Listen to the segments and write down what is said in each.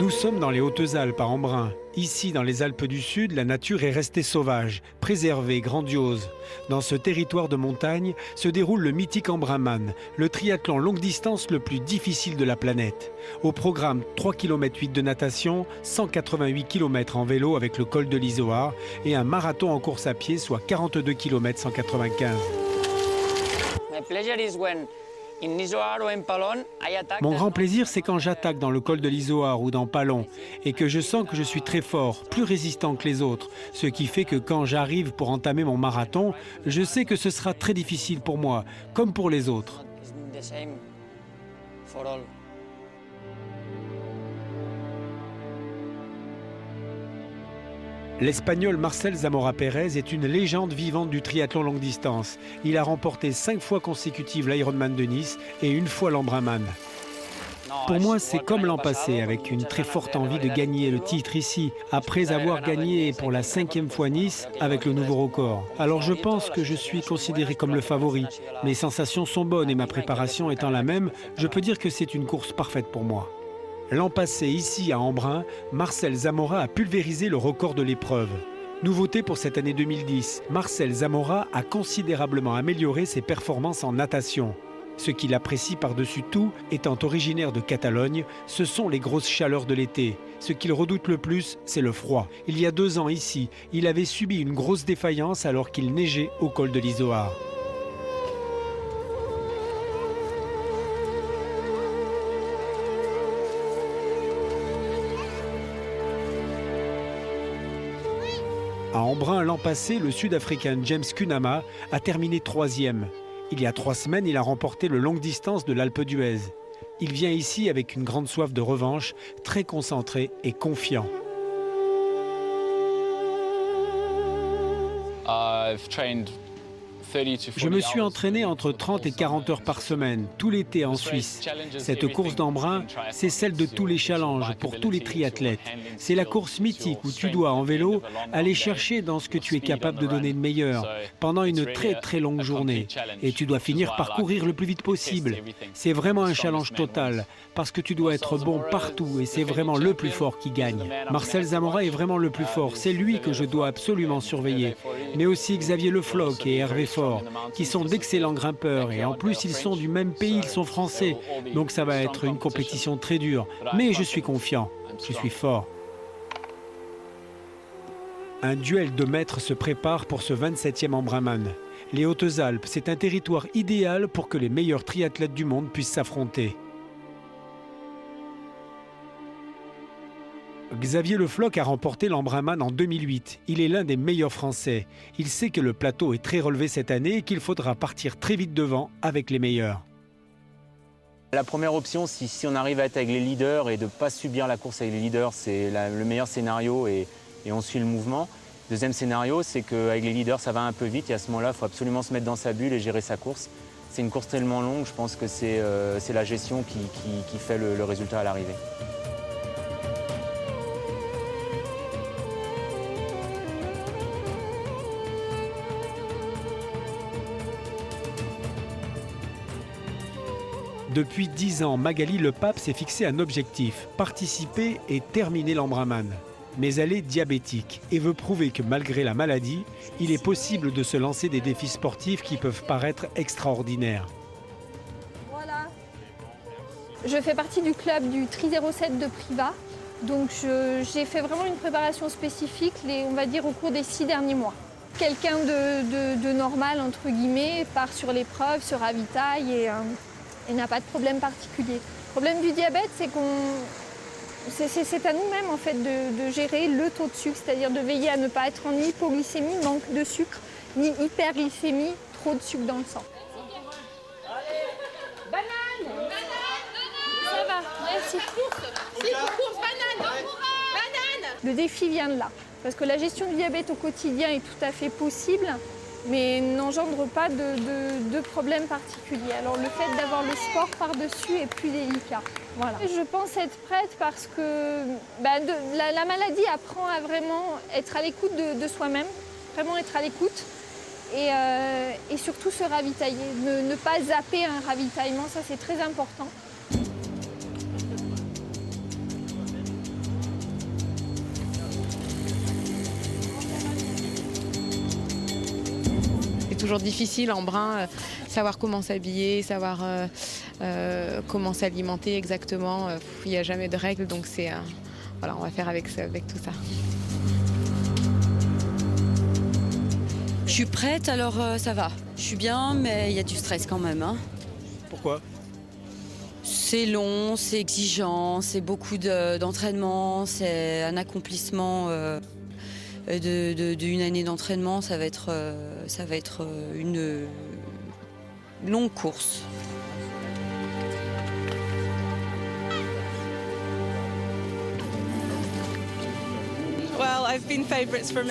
Nous sommes dans les Hautes-Alpes à Embrun. Ici, dans les Alpes du Sud, la nature est restée sauvage, préservée, grandiose. Dans ce territoire de montagne se déroule le mythique Embrunman, le triathlon longue distance le plus difficile de la planète. Au programme 3,8 km de natation, 188 km en vélo avec le col de l'Izoard et un marathon en course à pied, soit 42 km 195. Mon grand plaisir, c'est quand j'attaque dans le col de l'Izoard ou dans Pallon et que je sens que je suis très fort, plus résistant que les autres. Ce qui fait que quand j'arrive pour entamer mon marathon, je sais que ce sera très difficile pour moi, comme pour les autres. L'Espagnol Marcel Zamora Pérez est une légende vivante du triathlon longue distance. Il a remporté 5 fois consécutives l'Ironman de Nice et 1 fois l'Embrunman. Pour moi, c'est comme l'an passé, avec une très forte envie de gagner le titre ici, après avoir gagné pour la 5e fois Nice avec le nouveau record. Alors je pense que je suis considéré comme le favori. Mes sensations sont bonnes et ma préparation étant la même, je peux dire que c'est une course parfaite pour moi. L'an passé, ici à Embrun, Marcel Zamora a pulvérisé le record de l'épreuve. Nouveauté pour cette année 2010, Marcel Zamora a considérablement amélioré ses performances en natation. Ce qu'il apprécie par-dessus tout, étant originaire de Catalogne, ce sont les grosses chaleurs de l'été. Ce qu'il redoute le plus, c'est le froid. Il y a 2 ans ici, il avait subi une grosse défaillance alors qu'il neigeait au col de l'Izoard. À Embrun, l'an passé, le Sud-Africain James Kunama a terminé 3e. Il y a 3 semaines, il a remporté le longue distance de l'Alpe d'Huez. Il vient ici avec une grande soif de revanche, très concentré et confiant. Je me suis entraîné entre 30 et 40 heures par semaine, tout l'été en Suisse. Cette course d'Embrun, c'est celle de tous les challenges pour tous les triathlètes. C'est la course mythique où tu dois, en vélo, aller chercher dans ce que tu es capable de donner de meilleur pendant une très longue journée. Et tu dois finir par courir le plus vite possible. C'est vraiment un challenge total, parce que tu dois être bon partout et c'est vraiment le plus fort qui gagne. Marcel Zamora est vraiment le plus fort, c'est lui que je dois absolument surveiller. Mais aussi Xavier Le Floch et Hervé Faure, qui sont d'excellents grimpeurs et en plus ils sont du même pays, ils sont français. Donc ça va être une compétition très dure. Mais je suis confiant, je suis fort. Un duel de maîtres se prépare pour ce 27e Embrunman. Les Hautes-Alpes, c'est un territoire idéal pour que les meilleurs triathlètes du monde puissent s'affronter. Xavier Le Floch a remporté l'Embrunman en 2008. Il est l'un des meilleurs Français. Il sait que le plateau est très relevé cette année et qu'il faudra partir très vite devant avec les meilleurs. La première option, si on arrive à être avec les leaders et de ne pas subir la course avec les leaders, c'est le meilleur scénario et on suit le mouvement. Deuxième scénario, c'est qu'avec les leaders, ça va un peu vite et à ce moment-là, il faut absolument se mettre dans sa bulle et gérer sa course. C'est une course tellement longue, je pense que c'est la gestion qui fait le résultat à l'arrivée. Depuis 10 ans, Magali Le Pape s'est fixé un objectif, participer et terminer l'Embrunman. Mais elle est diabétique et veut prouver que malgré la maladie, il est possible de se lancer des défis sportifs qui peuvent paraître extraordinaires. Voilà. Je fais partie du club du Tri 07 de Privas. Donc j'ai fait vraiment une préparation spécifique, on va dire au cours des 6 derniers mois. Quelqu'un de normal, entre guillemets, part sur l'épreuve, se ravitaille et n'a pas de problème particulier. Le problème du diabète, c'est c'est à nous-mêmes en fait de gérer le taux de sucre, c'est-à-dire de veiller à ne pas être en hypoglycémie, manque de sucre, ni hyperglycémie, trop de sucre dans le sang. Banane, Ça va, merci. course, banane, banane. Le défi vient de là, parce que la gestion du diabète au quotidien est tout à fait possible, mais n'engendre pas de problème particulier. Alors le fait d'avoir le sport par-dessus est plus délicat. Voilà. Je pense être prête parce que la maladie apprend à vraiment être à l'écoute de soi-même, vraiment être à l'écoute et surtout se ravitailler. Ne pas zapper un ravitaillement, ça c'est très important. toujours difficile en brun, savoir comment s'habiller, savoir comment s'alimenter exactement. Il n'y a jamais de règles, donc voilà, on va faire avec tout ça. Je suis prête, alors ça va. Je suis bien, mais il y a du stress quand même. Hein. Pourquoi ? C'est long, c'est exigeant, c'est beaucoup d'entraînement, c'est un accomplissement d'une année d'entraînement. Ça va être une longue course.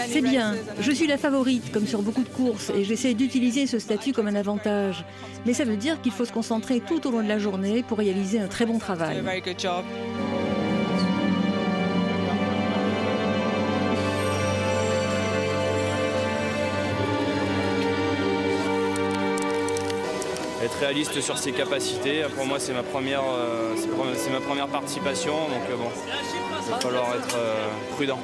C'est bien, je suis la favorite, comme sur beaucoup de courses, et j'essaie d'utiliser ce statut comme un avantage. Mais ça veut dire qu'il faut se concentrer tout au long de la journée pour réaliser un très bon travail. Être réaliste sur ses capacités, pour moi c'est ma première participation, donc bon, il va falloir être prudent.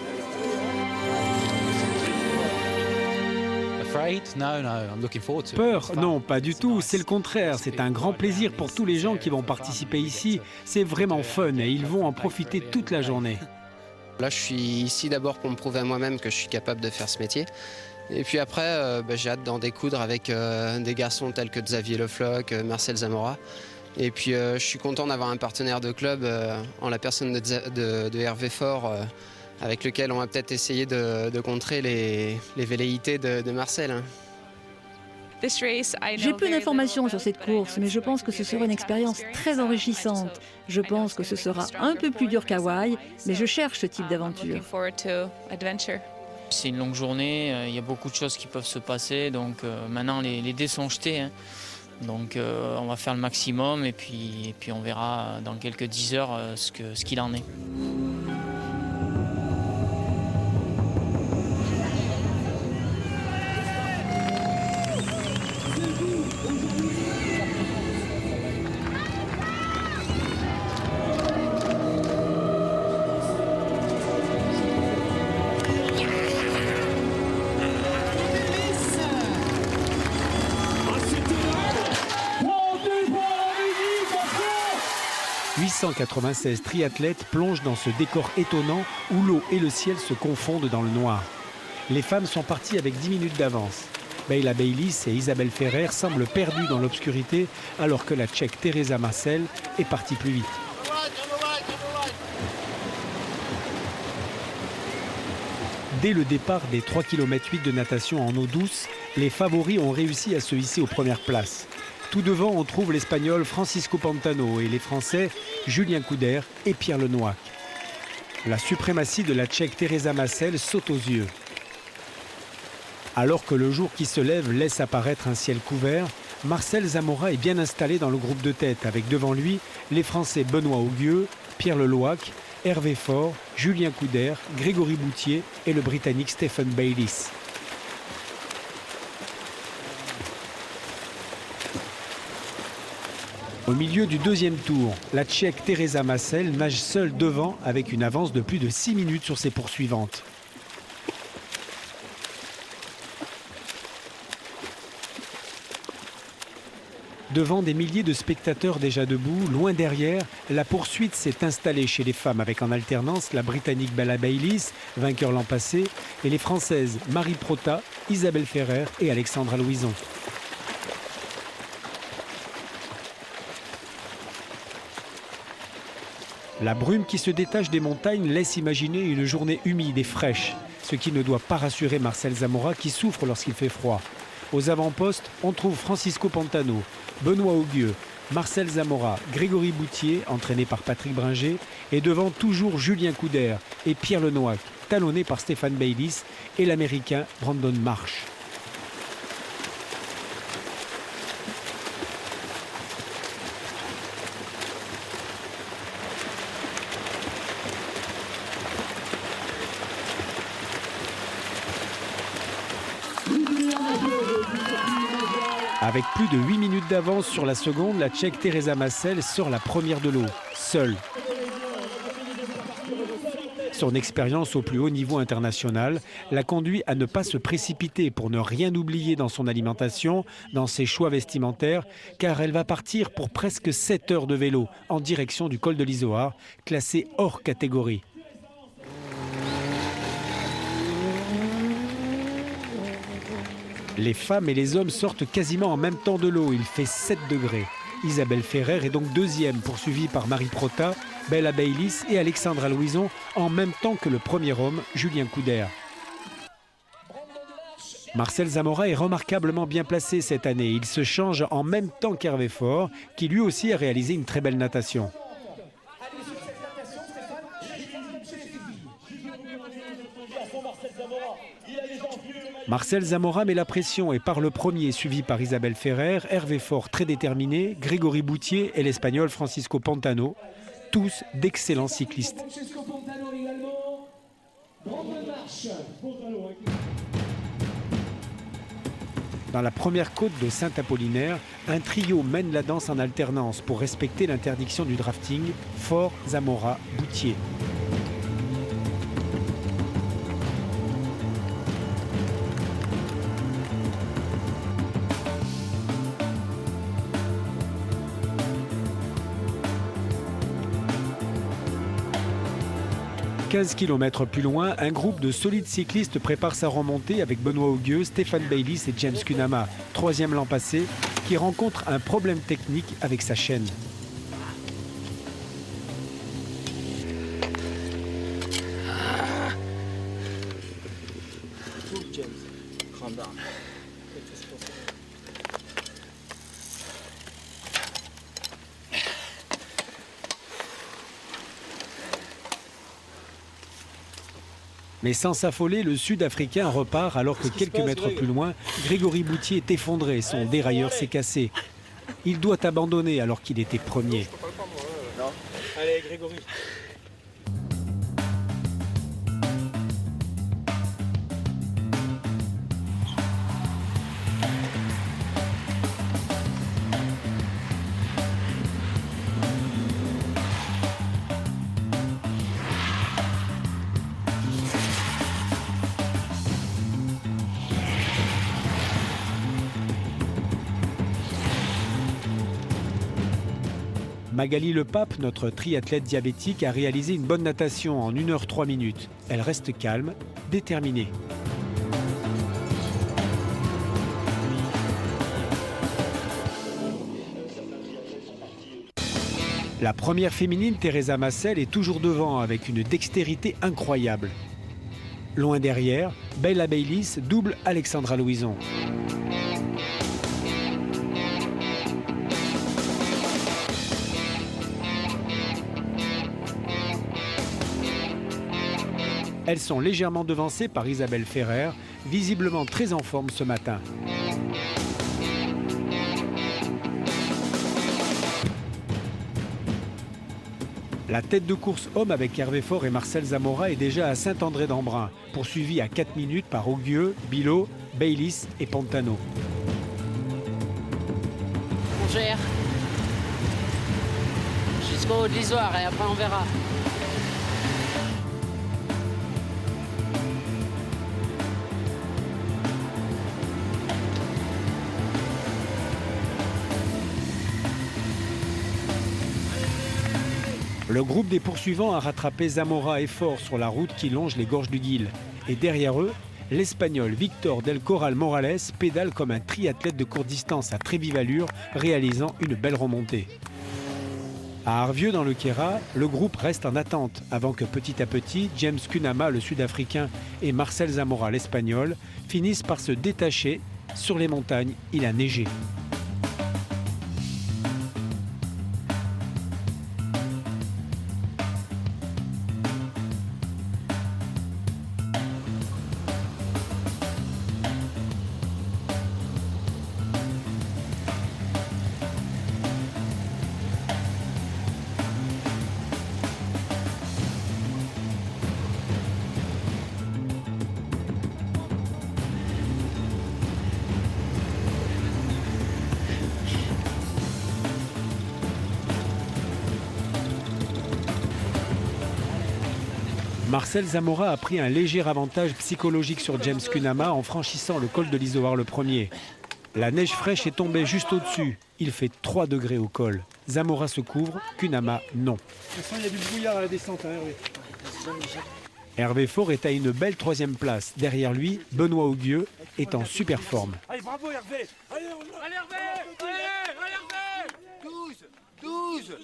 Peur? Non, pas du tout. C'est le contraire. C'est un grand plaisir pour tous les gens qui vont participer ici. C'est vraiment fun et ils vont en profiter toute la journée. Là, je suis ici d'abord pour me prouver à moi-même que je suis capable de faire ce métier. Et puis après, j'ai hâte d'en découdre avec des garçons tels que Xavier Le Floch, Marcel Zamora. Et puis je suis content d'avoir un partenaire de club en la personne de Hervé Faure, avec lequel on va peut-être essayer de contrer les velléités de Marcel. Hein. J'ai peu d'informations sur cette course, mais je pense que ce sera une expérience très enrichissante. Je pense que ce sera un peu plus dur qu'Hawaï, mais je cherche ce type d'aventure. C'est une longue journée, il y a beaucoup de choses qui peuvent se passer, donc maintenant les dés sont jetés. Hein. Donc on va faire le maximum et puis on verra dans quelques 10 heures ce qu'il en est. « 896 triathlètes plongent dans ce décor étonnant où l'eau et le ciel se confondent dans le noir. Les femmes sont parties avec 10 minutes d'avance. Beyla Baylis et Isabelle Ferrer semblent perdues dans l'obscurité alors que la Tchèque Teresa Marcel est partie plus vite. Dès le départ des 3,8 km de natation en eau douce, les favoris ont réussi à se hisser aux premières places. Tout devant, on trouve l'Espagnol Francisco Pantano et les Français Julien Couder et Pierre Lenoir. La suprématie de la Tchèque Teresa Marcel saute aux yeux. Alors que le jour qui se lève laisse apparaître un ciel couvert, Marcel Zamora est bien installé dans le groupe de tête avec devant lui les Français Benoît Augueux, Pierre Leloac, Hervé Faure, Julien Couder, Grégory Boutier et le Britannique Stephen Baylis. Au milieu du deuxième tour, la Tchèque Teresa Marcel nage seule devant avec une avance de plus de 6 minutes sur ses poursuivantes. Devant des milliers de spectateurs déjà debout, loin derrière, la poursuite s'est installée chez les femmes avec en alternance la Britannique Beyla Baylis, vainqueur l'an passé, et les Françaises Marie Prota, Isabelle Ferrer et Alexandra Louison. La brume qui se détache des montagnes laisse imaginer une journée humide et fraîche, ce qui ne doit pas rassurer Marcel Zamora qui souffre lorsqu'il fait froid. Aux avant-postes, on trouve Francisco Pantano, Benoît Augueux, Marcel Zamora, Grégory Boutier, entraîné par Patrick Bringer, et devant toujours Julien Couder et Pierre Lenoir, talonné par Stephen Baylis et l'Américain Brandon Marsh. Avec plus de 8 minutes d'avance sur la seconde, la Tchèque Teresa Marcel sort la première de l'eau, seule. Son expérience au plus haut niveau international la conduit à ne pas se précipiter pour ne rien oublier dans son alimentation, dans ses choix vestimentaires, car elle va partir pour presque 7 heures de vélo en direction du col de l'Izoard, classé hors catégorie. Les femmes et les hommes sortent quasiment en même temps de l'eau. Il fait 7 degrés. Isabelle Ferrer est donc deuxième, poursuivie par Marie Prota, Bella Baylis et Alexandra Louison, en même temps que le premier homme, Julien Couder. Marcel Zamora est remarquablement bien placé cette année. Il se change en même temps qu'Hervé Faure, qui lui aussi a réalisé une très belle natation. Marcel Zamora met la pression et part le premier, suivi par Isabelle Ferrer, Hervé Faure très déterminé, Grégory Boutier et l'Espagnol Francisco Pantano, tous d'excellents cyclistes. Dans la première côte de Saint-Apollinaire, un trio mène la danse en alternance pour respecter l'interdiction du drafting, Faure, Zamora, Boutier. « 15 km plus loin, un groupe de solides cyclistes prépare sa remontée avec Benoît Augueux, Stéphane Baylis et James Kunama, troisième l'an passé, qui rencontre un problème technique avec sa chaîne. Mais sans s'affoler, le Sud-Africain repart alors que quelques mètres plus loin, Grégory Boutier est effondré, son dérailleur s'est cassé. Il doit abandonner alors qu'il était premier. Allez Grégory. Magali Lepape, notre triathlète diabétique, a réalisé une bonne natation en 1 h 3 minutes. Elle reste calme, déterminée. La première féminine, Teresa Massel, est toujours devant avec une dextérité incroyable. Loin derrière, Bella Baylis double Alexandra Louison. Elles sont légèrement devancées par Isabelle Ferrer, visiblement très en forme ce matin. La tête de course homme avec Hervé Faure et Marcel Zamora est déjà à Saint-André-d'Embrun, poursuivi à 4 minutes par Augueux, Bilot, Baylis et Pantano. On gère jusqu'au haut de l'Izoard et après on verra. Le groupe des poursuivants a rattrapé Zamora et Faure sur la route qui longe les gorges du Guil. Et derrière eux, l'Espagnol Victor del Corral Morales pédale comme un triathlète de courte distance à très vive allure, réalisant une belle remontée. À Arvieux, dans le Queyras, le groupe reste en attente avant que petit à petit, James Kunama, le Sud-Africain, et Marcel Zamora, l'Espagnol, finissent par se détacher. Sur les montagnes, il a neigé. Marcel Zamora a pris un léger avantage psychologique sur James Cunnama en franchissant le col de l'Izoard le premier. La neige fraîche est tombée juste au-dessus. Il fait 3 degrés au col. Zamora se couvre, Cunnama non. Il y a du brouillard à la descente, hein, Hervé. Hervé Faure est à une belle 3e place. Derrière lui, Benoît Auguieux est en super forme. Allez, bravo Hervé. Allez Hervé. Allez Hervé. 12.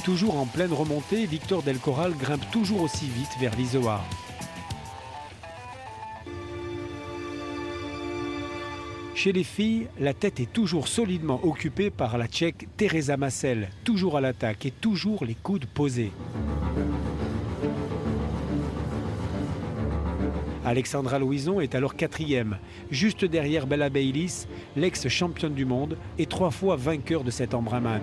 Toujours en pleine remontée, Victor Del Corral grimpe toujours aussi vite vers l'Izoard. Chez les filles, la tête est toujours solidement occupée par la Tchèque Teresa Massel, toujours à l'attaque et toujours les coudes posés. Alexandra Louison est alors 4e, juste derrière Bella Baylis, l'ex-championne du monde et 3 fois vainqueur de cet embrunman.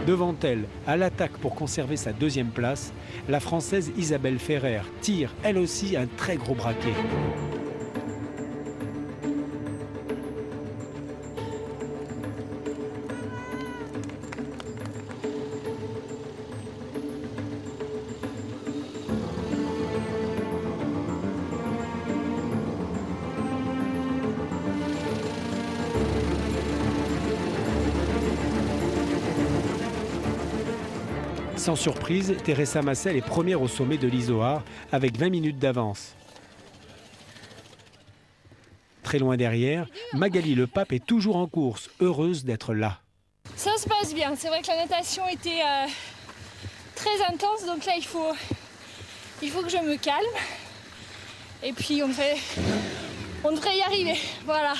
Devant elle, à l'attaque pour conserver sa 2e place, la Française Isabelle Ferrer tire elle aussi un très gros braquet. Sans surprise, Teresa Massel est première au sommet de l'Izoard avec 20 minutes d'avance. Très loin derrière, Magali Le Pape est toujours en course, heureuse d'être là. Ça se passe bien, c'est vrai que la natation était très intense, donc là il faut que je me calme. Et puis on devrait y arriver, voilà.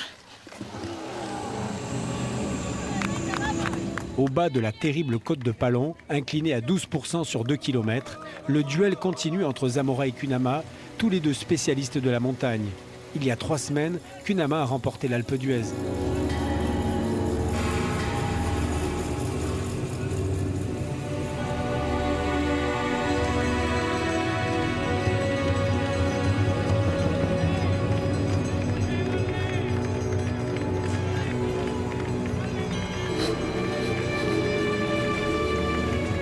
Au bas de la terrible côte de Pallon, inclinée à 12% sur 2 km, le duel continue entre Zamora et Cunnama, tous les deux spécialistes de la montagne. Il y a 3 semaines, Cunnama a remporté l'Alpe d'Huez.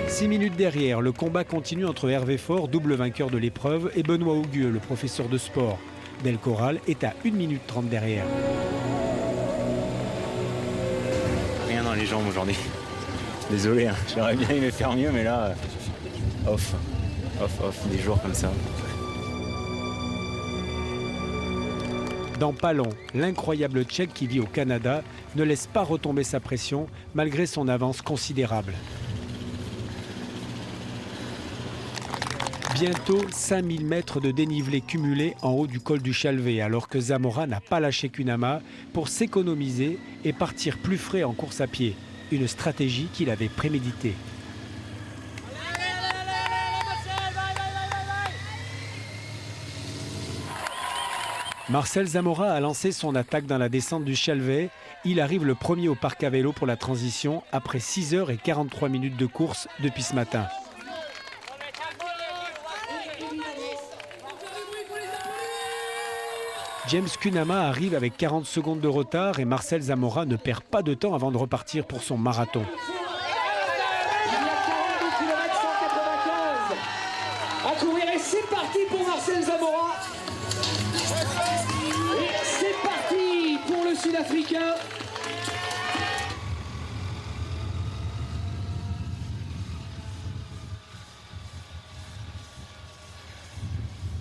Six minutes derrière, le combat continue entre Hervé Faure, double vainqueur de l'épreuve, et Benoît Auguieux, le professeur de sport. Del Corral est à 1 minute 30 derrière. Rien dans les jambes aujourd'hui. Désolé, hein. J'aurais bien aimé faire mieux, mais là, off, des jours comme ça. Dans Pallon, l'incroyable Tchèque qui vit au Canada ne laisse pas retomber sa pression malgré son avance considérable. Bientôt 5000 mètres de dénivelé cumulé en haut du col du Chalvet, alors que Zamora n'a pas lâché Cunnama pour s'économiser et partir plus frais en course à pied. Une stratégie qu'il avait préméditée. Marcel Zamora a lancé son attaque dans la descente du Chalvet. Il arrive le premier au parc à vélo pour la transition après 6h43 de course depuis ce matin. James Cunnama arrive avec 40 secondes de retard et Marcel Zamora ne perd pas de temps avant de repartir pour son marathon. Il y a 42 km 195 à courir et c'est parti pour Marcel Zamora. Et c'est parti pour le Sud-Africain.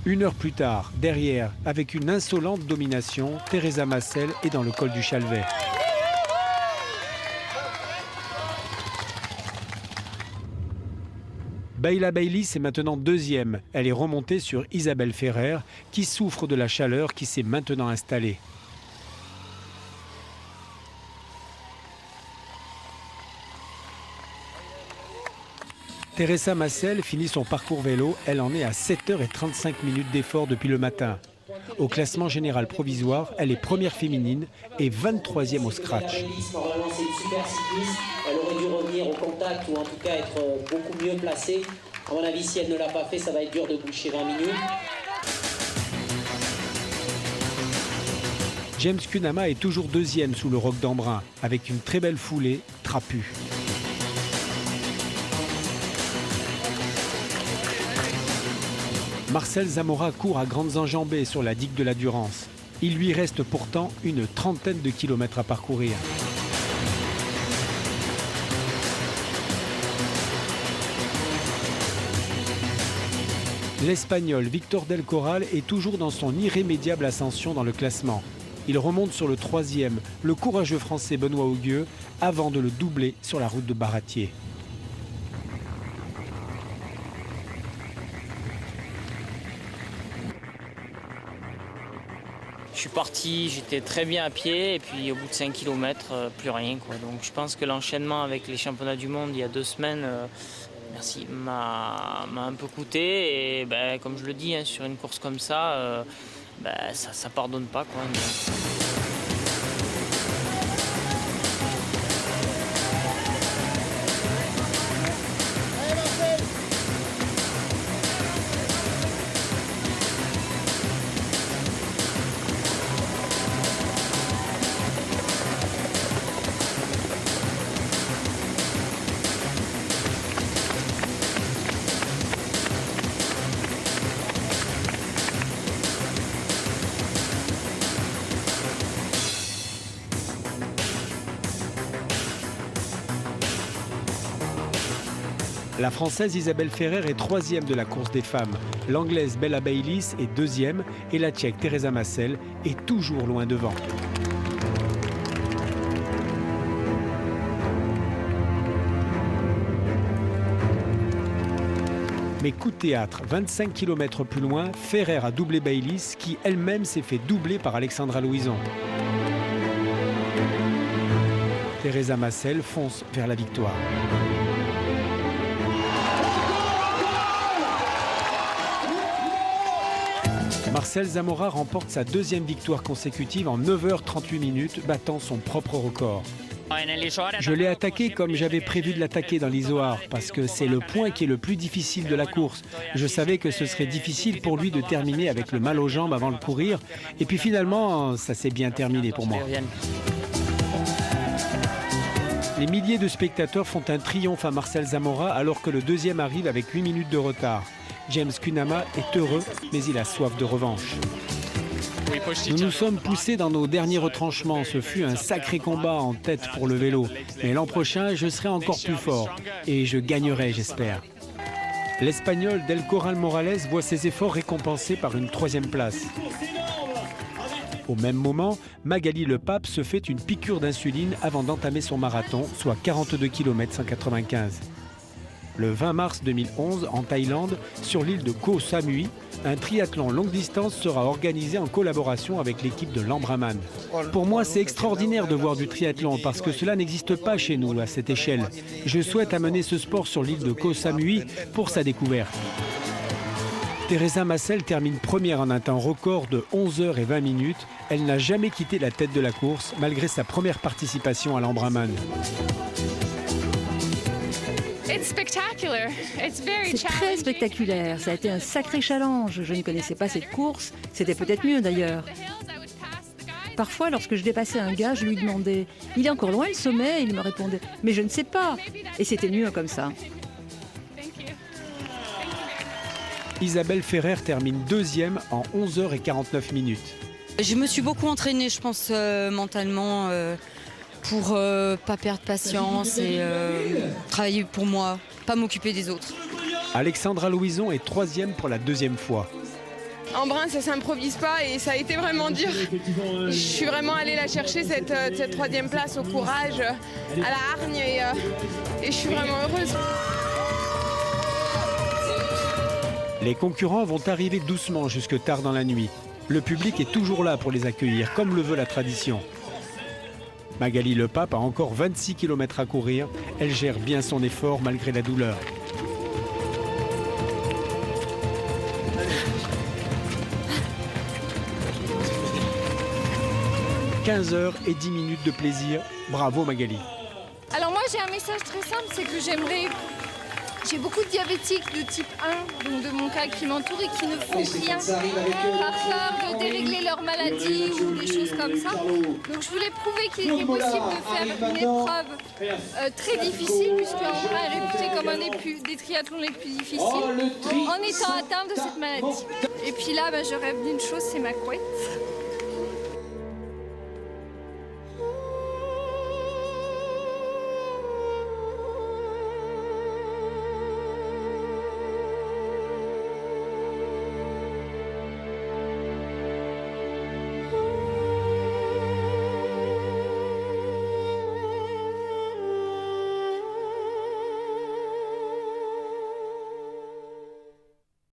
Une heure plus tard, derrière, avec une insolente domination, Teresa Massel est dans le col du Chalvet. Bella Baylis est maintenant 2e. Elle est remontée sur Isabelle Ferrer, qui souffre de la chaleur qui s'est maintenant installée. Teresa Massel finit son parcours vélo, elle en est à 7h35 d'effort depuis le matin. Au classement général provisoire, elle est première féminine et 23e au scratch. Normalement, c'est une super cycliste. Elle aurait dû revenir au contact ou en tout cas être beaucoup mieux placée. À mon avis, si elle ne l'a pas fait, ça va être dur de boucher 20 minutes. James Cunnama est toujours deuxième sous le roc d'Embrun, avec une très belle foulée trapue. Marcel Zamora court à grandes enjambées sur la digue de la Durance. Il lui reste pourtant une trentaine de kilomètres à parcourir. L'Espagnol Victor del Corral est toujours dans son irrémédiable ascension dans le classement. Il remonte sur le 3e, le courageux Français Benoît Augueux, avant de le doubler sur la route de Baratier. Je suis parti, j'étais très bien à pied et puis au bout de 5 km, plus rien, quoi. Donc je pense que l'enchaînement avec les championnats du monde il y a 2 semaines m'a un peu coûté. Et comme je le dis, sur une course comme ça, ça pardonne pas, quoi. La Française Isabelle Ferrer est 3e de la course des femmes. L'Anglaise Bella Bayliss est 2e et la Tchèque Teresa Massel est toujours loin devant. Mais coup de théâtre, 25 km plus loin, Ferrer a doublé Bayliss qui elle-même s'est fait doubler par Alexandra Louison. Teresa Massel fonce vers la victoire. Marcel Zamora remporte sa 2e victoire consécutive en 9h38, battant son propre record. Je l'ai attaqué comme j'avais prévu de l'attaquer dans l'Izoard, parce que c'est le point qui est le plus difficile de la course. Je savais que ce serait difficile pour lui de terminer avec le mal aux jambes avant de courir, et puis finalement, ça s'est bien terminé pour moi. Les milliers de spectateurs font un triomphe à Marcel Zamora alors que le 2e arrive avec 8 minutes de retard. James Cunnama est heureux, mais il a soif de revanche. Nous nous sommes poussés dans nos derniers retranchements. Ce fut un sacré combat en tête pour le vélo. Mais l'an prochain, je serai encore plus fort. Et je gagnerai, j'espère. L'Espagnol Del Corral Morales voit ses efforts récompensés par une 3e place. Au même moment, Magali Le Pape se fait une piqûre d'insuline avant d'entamer son marathon, soit 42 km 195. Le 20 mars 2011, en Thaïlande, sur l'île de Koh Samui, un triathlon longue distance sera organisé en collaboration avec l'équipe de l'Embrunman. Pour moi, c'est extraordinaire de voir du triathlon parce que cela n'existe pas chez nous à cette échelle. Je souhaite amener ce sport sur l'île de Koh Samui pour sa découverte. Teresa Massel termine première en un temps record de 11h20. Elle n'a jamais quitté la tête de la course malgré sa première participation à l'Embrunman. C'est très spectaculaire, ça a été un sacré challenge. Je ne connaissais pas cette course, c'était peut-être mieux d'ailleurs. Parfois, lorsque je dépassais un gars, je lui demandais « Il est encore loin le sommet ?» Il me répondait « Mais je ne sais pas !» Et c'était mieux comme ça. Isabelle Ferrer termine 2e en 11h49. Je me suis beaucoup entraînée, je pense, mentalement, pour pas perdre patience et travailler pour moi, pas m'occuper des autres. Alexandra Louison est 3e pour la 2e fois. Embrun, ça s'improvise pas et ça a été vraiment dur. Je suis vraiment allée la chercher, cette 3e place, au courage, à la hargne et je suis vraiment heureuse. Les concurrents vont arriver doucement jusque tard dans la nuit. Le public est toujours là pour les accueillir, comme le veut la tradition. Magali Le Pape a encore 26 km à courir. Elle gère bien son effort malgré la douleur. 15 heures et 10 minutes de plaisir. Bravo Magali. Alors moi j'ai un message très simple, c'est que j'ai beaucoup de diabétiques de type 1, donc de mon cas, qui m'entourent et qui ne font rien par peur de dérégler leur maladie ou des choses comme ça. Donc je voulais prouver qu'il était possible de faire une épreuve très difficile, puisque Embrun est réputé comme un des triathlons les plus difficiles, en étant atteint de cette maladie. Et puis là, je rêve d'une chose, c'est ma couette.